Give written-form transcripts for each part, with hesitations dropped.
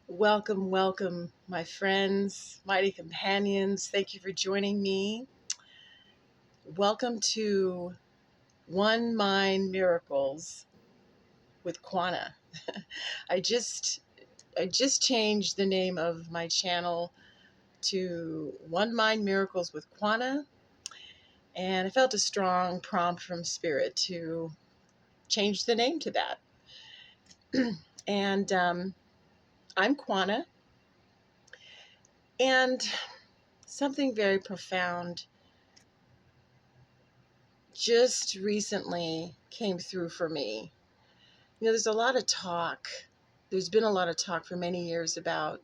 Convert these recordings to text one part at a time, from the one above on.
Welcome, welcome, my friends, mighty companions. Thank you for joining me. Welcome to One Mind Miracles with Quana. I just I just changed the name of my channel to One Mind Miracles with Quana, and I felt a strong prompt from Spirit to change the name to that. and I'm Quana, and something very profound just recently came through for me. There's a lot of talk. There's been a lot of talk for many years about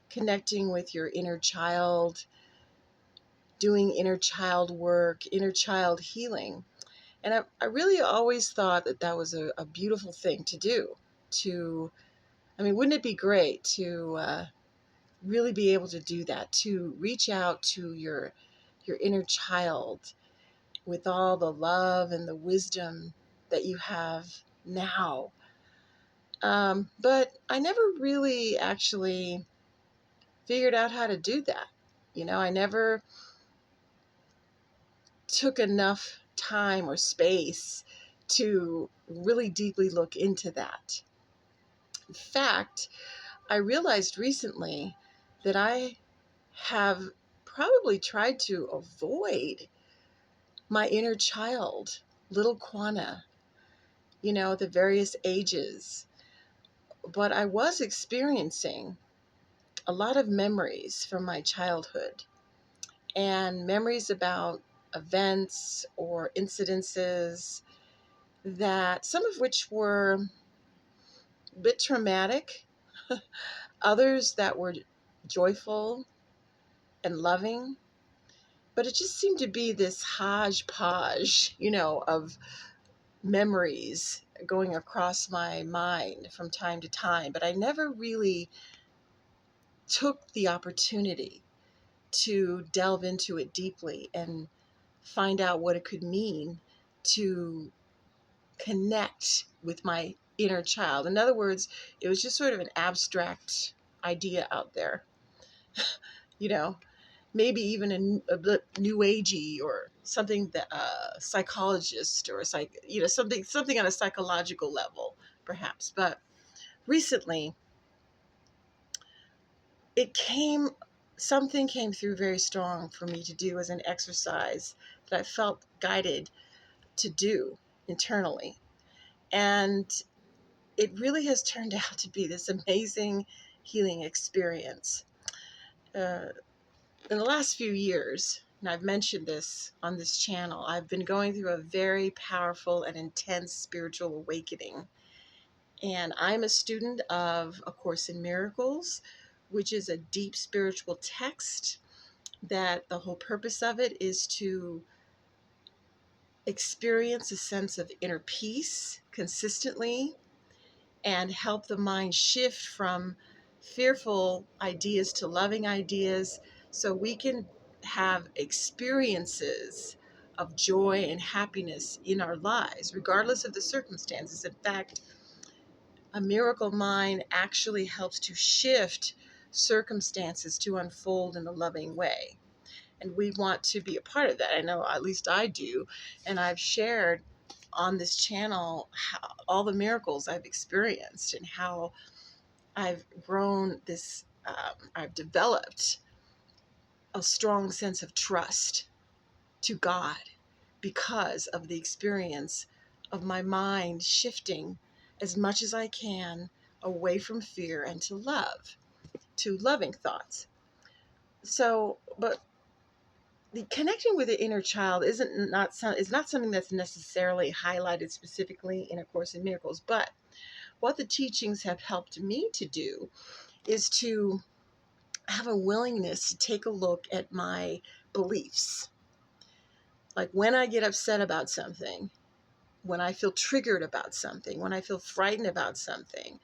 connecting with your inner child, doing inner child work, inner child healing. And I really always thought that that was a beautiful thing to do. Wouldn't it be great to really be able to do that, to reach out to your inner child with all the love and the wisdom that you have now. But I never really actually figured out how to do that. I never took enough time or space to really deeply look into that. In fact, I realized recently that I have probably tried to avoid my inner child, little Quana, the various ages. But I was experiencing a lot of memories from my childhood and memories about events or incidences that some of which were a bit traumatic, others that were joyful and loving. But it just seemed to be this hodgepodge, of memories going across my mind from time to time. But I never really took the opportunity to delve into it deeply and find out what it could mean to connect with my inner child. In other words, it was just sort of an abstract idea out there, you know, maybe even a bit new agey or something that a psychologist or something on a psychological level, perhaps. But recently, it came something came through very strong for me to do as an exercise that I felt guided to do internally. And it really has turned out to be this amazing healing experience. Uh, in the last few years, and I've mentioned this on this channel, I've been going through a very powerful and intense spiritual awakening. And I'm a student of A Course in Miracles, which is a deep spiritual text that the whole purpose of it is to experience a sense of inner peace consistently and help the mind shift from fearful ideas to loving ideas so we can have experiences of joy and happiness in our lives, regardless of the circumstances. In fact, a miracle mind actually helps to shift circumstances to unfold in a loving way. And we want to be a part of that. I know at least I do. And I've shared on this channel all the miracles I've experienced and how I've grown this, I've developed a strong sense of trust to God because of the experience of my mind shifting as much as I can away from fear and to love, to loving thoughts. So, but the connecting with the inner child is not something that's necessarily highlighted specifically in A Course in Miracles, but what the teachings have helped me to do is to have a willingness to take a look at my beliefs. Like when I get upset about something, when I feel triggered about something, when I feel frightened about something,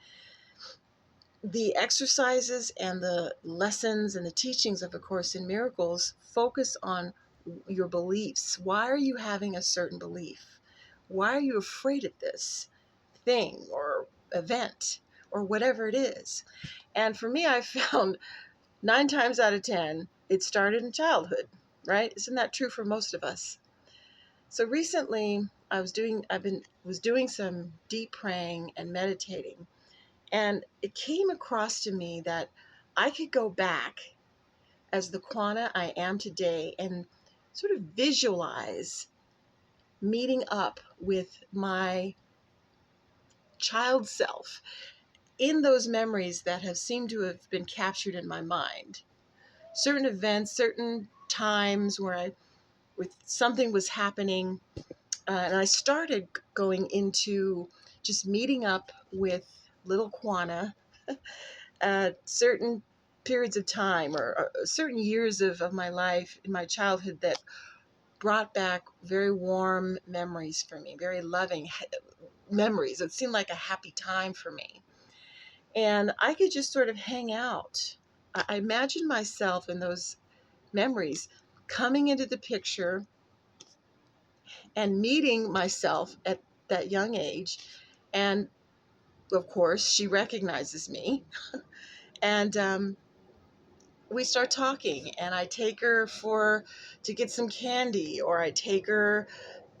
the exercises and the lessons and the teachings of A Course in Miracles focus on your beliefs. Why are you having a certain belief? Why are you afraid of this thing or event? or whatever it is. And for me, I found 9 times out of 10, it started in childhood, right? Isn't that true for most of us? So recently, was doing some deep praying and meditating, and it came across to me that I could go back as the Quana I am today and sort of visualize meeting up with my child self in those memories that have seemed to have been captured in my mind. Certain events, certain times where with something was happening, and I started going into just meeting up with little Quana at certain periods of time or certain years of my life in my childhood that brought back very warm memories for me, very loving memories. It seemed like a happy time for me. And I could just sort of hang out. I imagined myself in those memories coming into the picture and meeting myself at that young age. And of course, she recognizes me. And we start talking, and I take her to get some candy, or I take her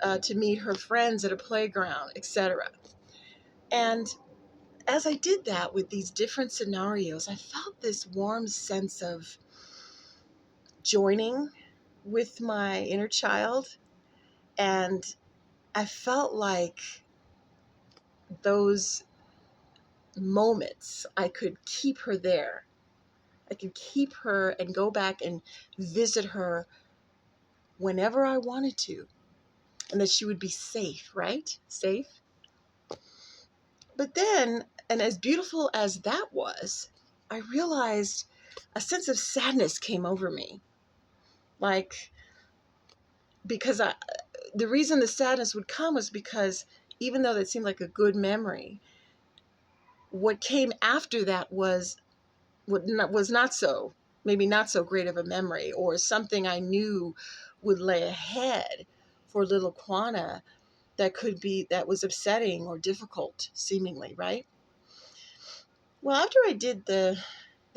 to meet her friends at a playground, etc. And as I did that with these different scenarios, I felt this warm sense of joining with my inner child. And I felt like those moments, I could keep her there. I could keep her and go back and visit her whenever I wanted to, and that she would be safe, right? Safe. But then, and as beautiful as that was, I realized a sense of sadness came over me. Like, because the reason the sadness would come was because even though that seemed like a good memory, what came after that was not so, maybe not so great of a memory, or something I knew would lay ahead for little Quana that was upsetting or difficult, seemingly, right? Well, after I did the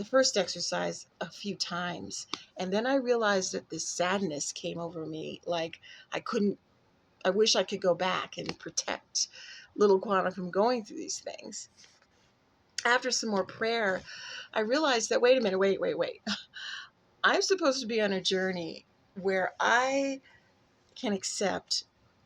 first exercise a few times, and then I realized that this sadness came over me, like I wish I could go back and protect little Quana from going through these things. After some more prayer, I realized that, wait a minute, wait. I'm supposed to be on a journey where I can accept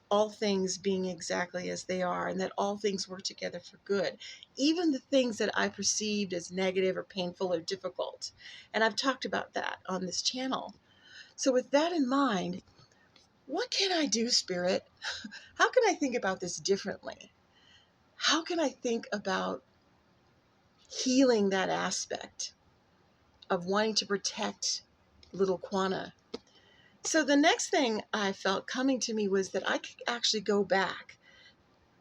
all things being exactly as they are, and that all things work together for good, even the things that I perceived as negative or painful or difficult. And I've talked about that on this channel. So with that in mind, what can I do, Spirit? How can I think about this differently? How can I think about healing that aspect of wanting to protect little Quana? So the next thing I felt coming to me was that I could actually go back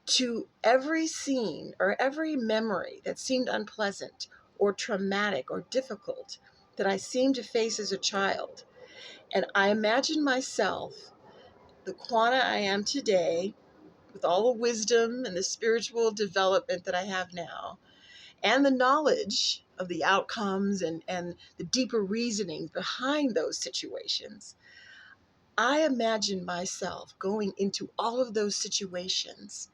to every scene or every memory that seemed unpleasant or traumatic or difficult that I seemed to face as a child. And I imagined myself, the Quana I am today, with all the wisdom and the spiritual development that I have now, and the knowledge of the outcomes and the deeper reasoning behind those situations. I imagined myself going into all of those situations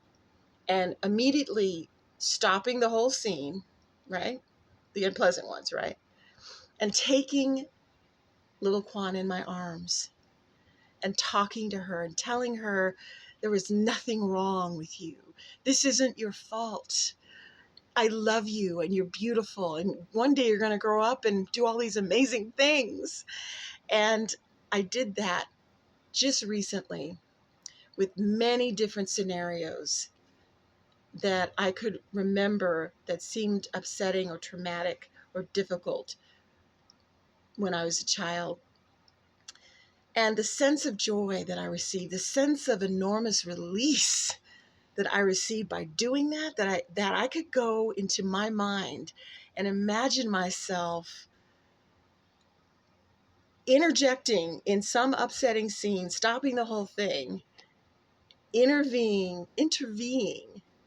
and immediately stopping the whole scene, right? The unpleasant ones, right? And taking little Kwan in my arms and talking to her and telling her there was nothing wrong with you. This isn't your fault. I love you and you're beautiful. And one day you're going to grow up and do all these amazing things. And I did that just recently with many different scenarios that I could remember that seemed upsetting or traumatic or difficult when I was a child. And the sense of joy that I received, the sense of enormous release that I received by doing that I could go into my mind and imagine myself interjecting in some upsetting scene, stopping the whole thing, intervening,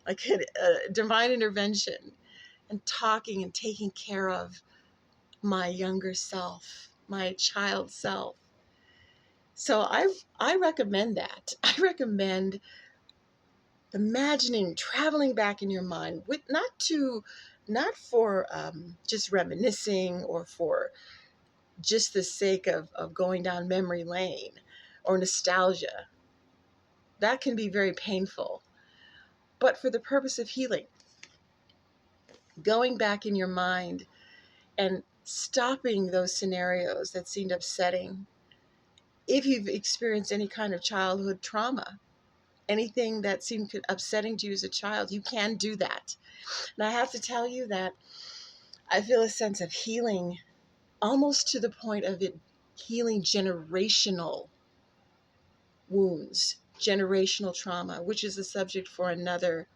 like a divine intervention, and talking and taking care of my younger self, my child self. So I recommend that. I recommend imagining traveling back in your mind with not for just reminiscing or for just the sake of going down memory lane or nostalgia. That can be very painful, but for the purpose of healing, going back in your mind and stopping those scenarios that seemed upsetting. If you've experienced any kind of childhood trauma, anything that seemed upsetting to you as a child, you can do that. And I have to tell you that I feel a sense of healing, almost to the point of it healing generational wounds, generational trauma, which is a subject for another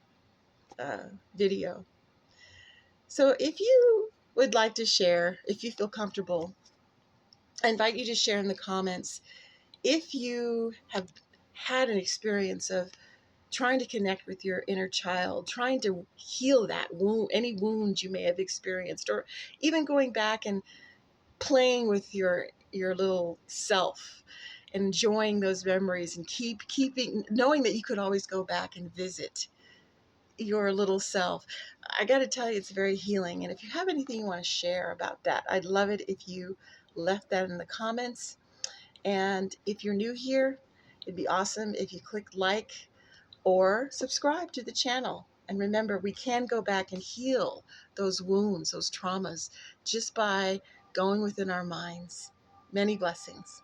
video. So if you would like to share, if you feel comfortable, I invite you to share in the comments if you have had an experience of trying to connect with your inner child, trying to heal that wound, any wounds you may have experienced, or even going back and playing with your little self, enjoying those memories and keeping knowing that you could always go back and visit your little self. I got to tell you, it's very healing. And if you have anything you want to share about that, I'd love it if you left that in the comments. And if you're new here, it'd be awesome if you click like or subscribe to the channel. And remember, we can go back and heal those wounds, those traumas, just by going within our minds. Many blessings.